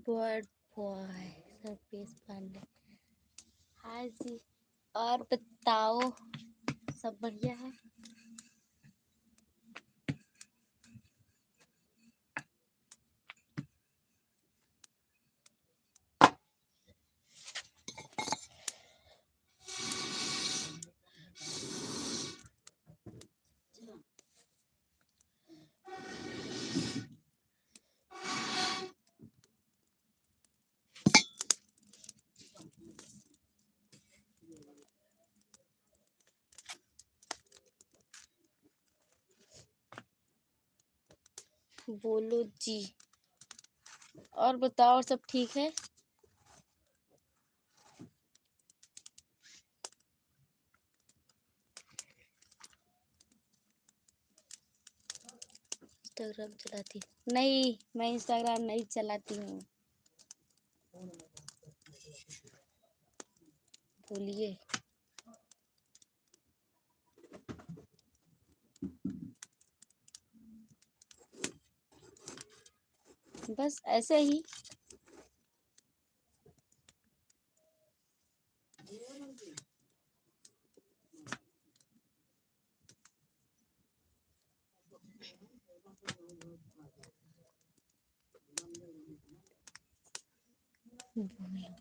Bird boy surface Pandey. Hi जी, और बताओ, सब बढ़िया है? बोलो जी, और बताओ, और सब ठीक है? इंस्टाग्राम चलाती नहीं, मैं इंस्टाग्राम नहीं चलाती हूँ। बोलिए। बस ऐसे ही। बोलो।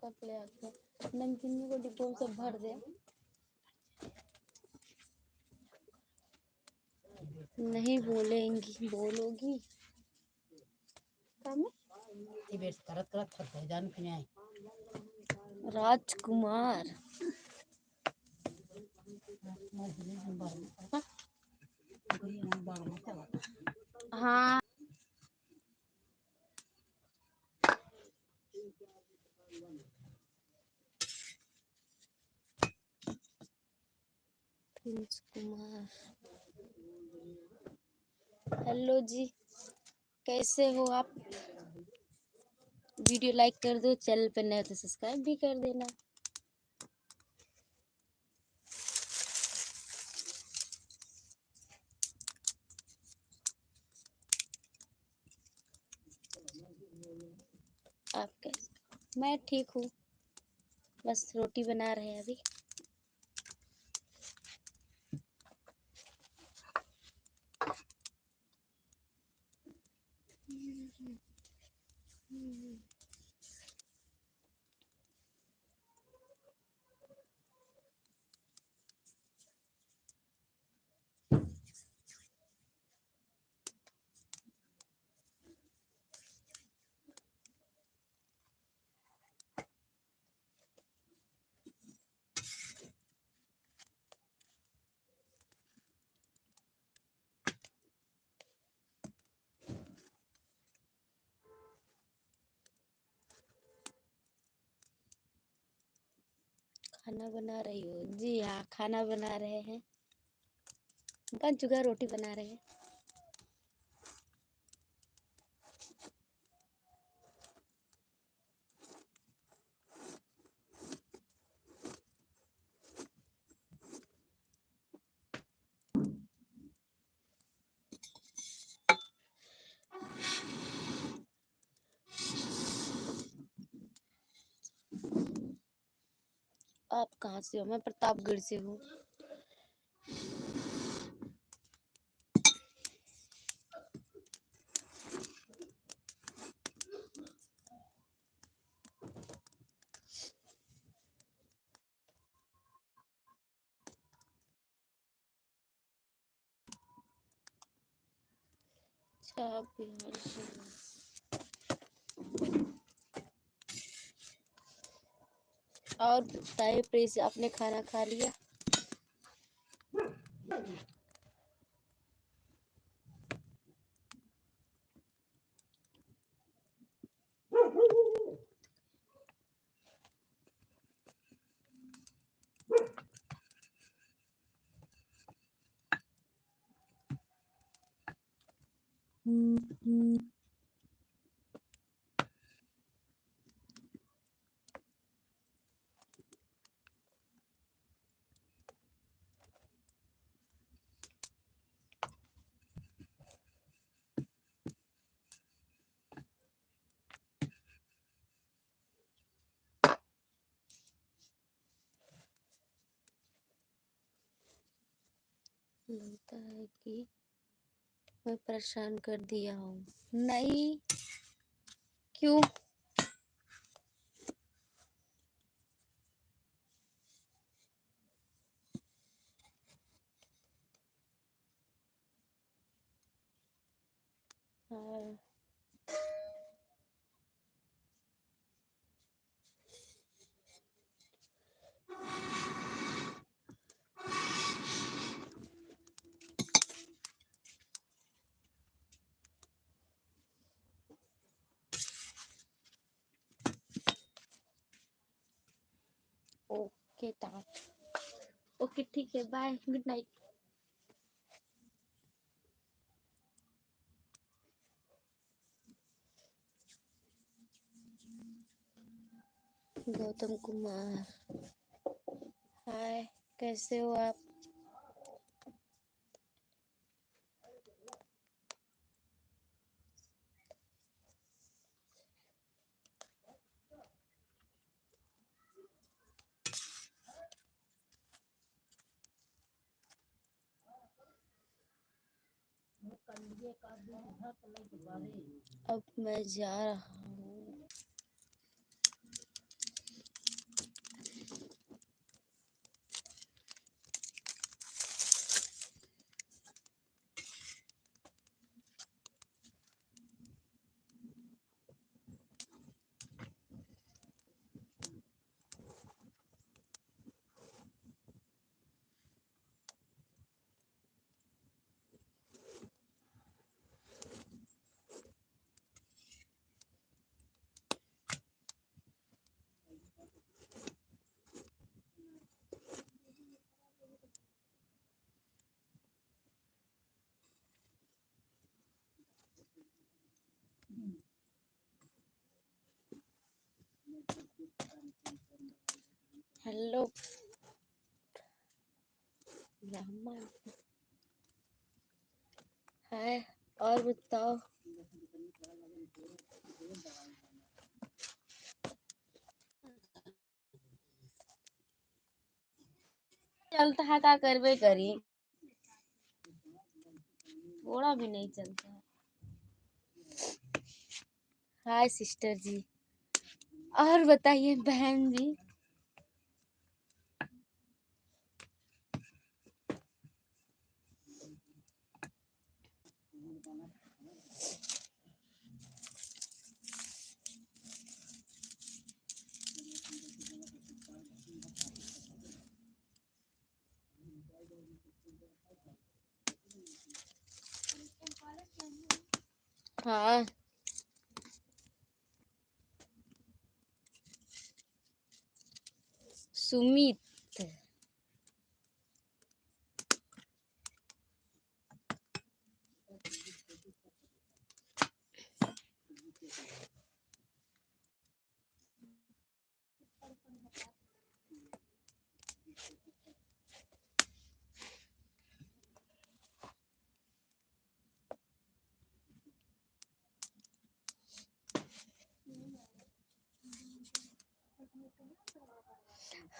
का प्ले नमकीन को डिब्बों में सब भर दे। नहीं बोलेंगी, बोलोगी? राजकुमार। हाँ, प्रिंस कुमार। हेलो जी, कैसे हो आप? वीडियो लाइक कर दो, चैनल पर नए तो सब्सक्राइब भी कर देना। आप कैसे? मैं ठीक हूँ, बस रोटी बना रहे हैं अभी। खाना बना रही हो? जी हाँ, खाना बना रहे हैं। बन चुका, रोटी बना रहे हैं। आप कहाँ से हो? मैं प्रतापगढ़ से हूँ। अच्छा, बिहार से हो। और बताइए प्लीज, आपने खाना खा लिया? लगता है कि मैं परेशान कर दिया हूँ। नहीं, क्यों? हाँ, ओके टाट। ओके ठीक है, bye, good night. Gautam Kumar, hi, कैसे हो आप? अब मैं जा रहा हूँ। हेलो ब्राह्मण, हाय, और बताओ। चलता है का करबे करी, थोड़ा भी नहीं चलता है। हाय सिस्टर जी, और बताइए बहन जी। हाँ, सुमित,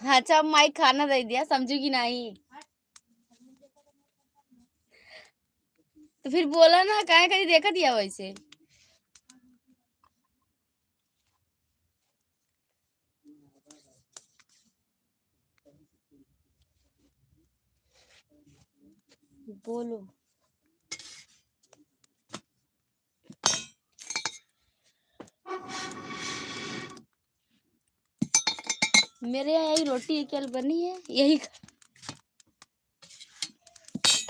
अच्छा माइक खाना दे दिया, समझू कि नहीं? तो फिर बोला ना, काहे कहीं देखा दिया वैसे। बोलो। मेरे यहाँ यही रोटी केवल बनी है, यही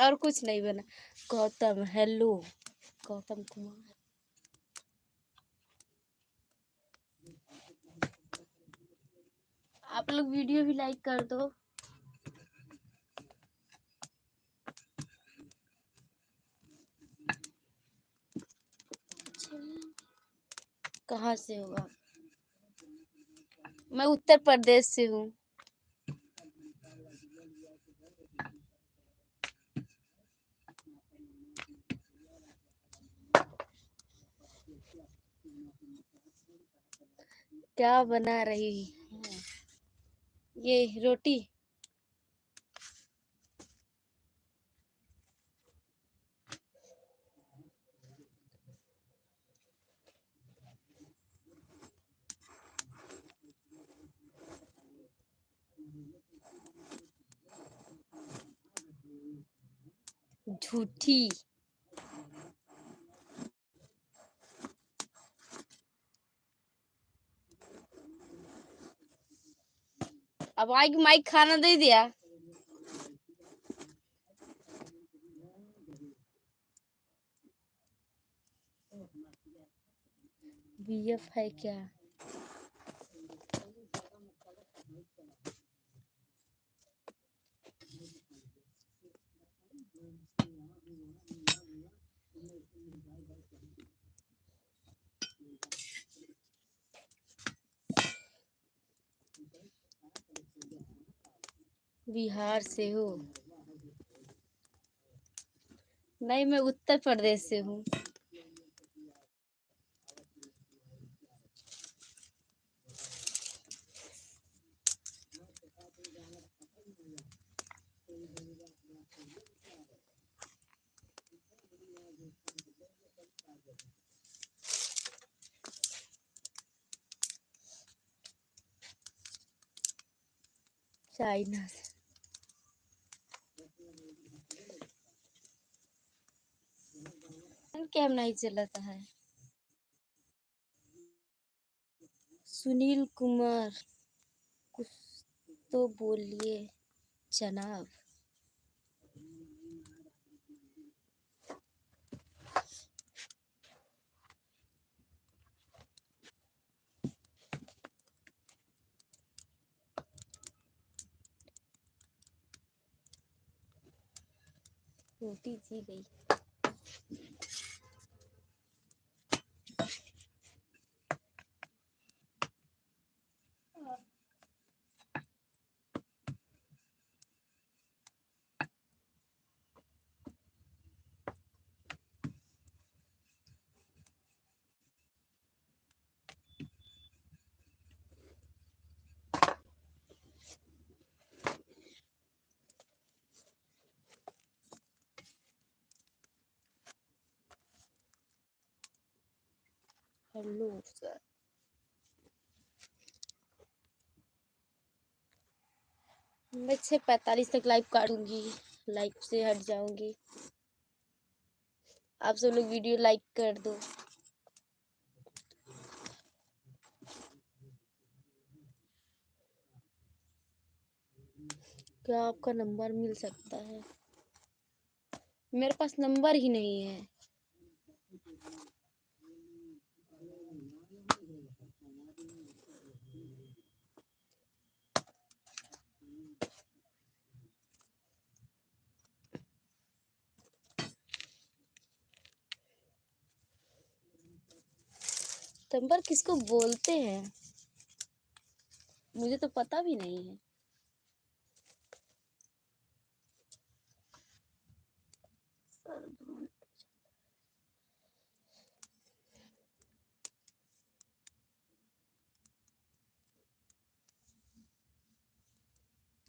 और कुछ नहीं बना। गौतम, हेलो गौतम कुमार, आप लोग वीडियो भी लाइक कर दो। कहाँ से होगा? मैं उत्तर प्रदेश से हूँ। क्या बना रही है? ये रोटी। झूठी। अब आएगी माइक खाना दे दिया। बीएफ है क्या? बिहार से हो? नहीं, मैं उत्तर प्रदेश से हूँ। चाइना से। क्या नहीं चलता है? सुनील कुमार, कुछ तो बोलिए जनाब। रोटी दी गई। Hello sir. मैं 6:45 तक लाइव काटूंगी, लाइव से हट जाऊंगी। आप सब लोग वीडियो लाइक कर दो। क्या आपका नंबर मिल सकता है? मेरे पास नंबर ही नहीं है। नंबर किसको बोलते हैं? मुझे तो पता भी नहीं है।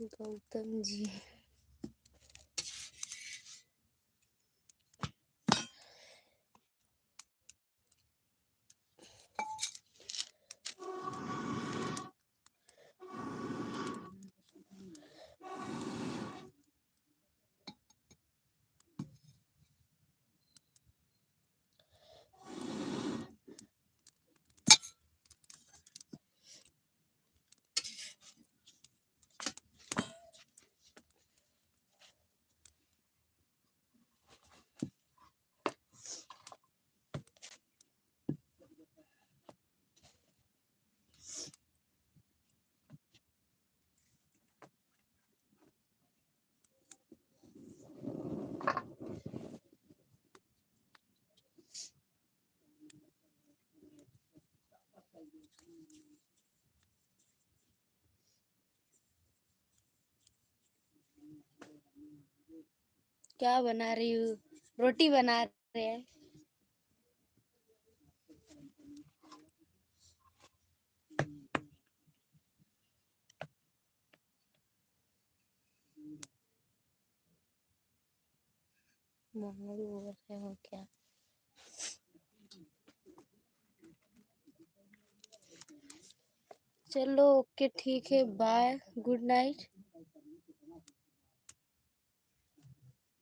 गौतम जी। क्या बना रही हूँ? रोटी बना रहे हैं। मोमोज बोल रहे हो क्या? चलो ओके ठीक है, बाय, गुड नाइट।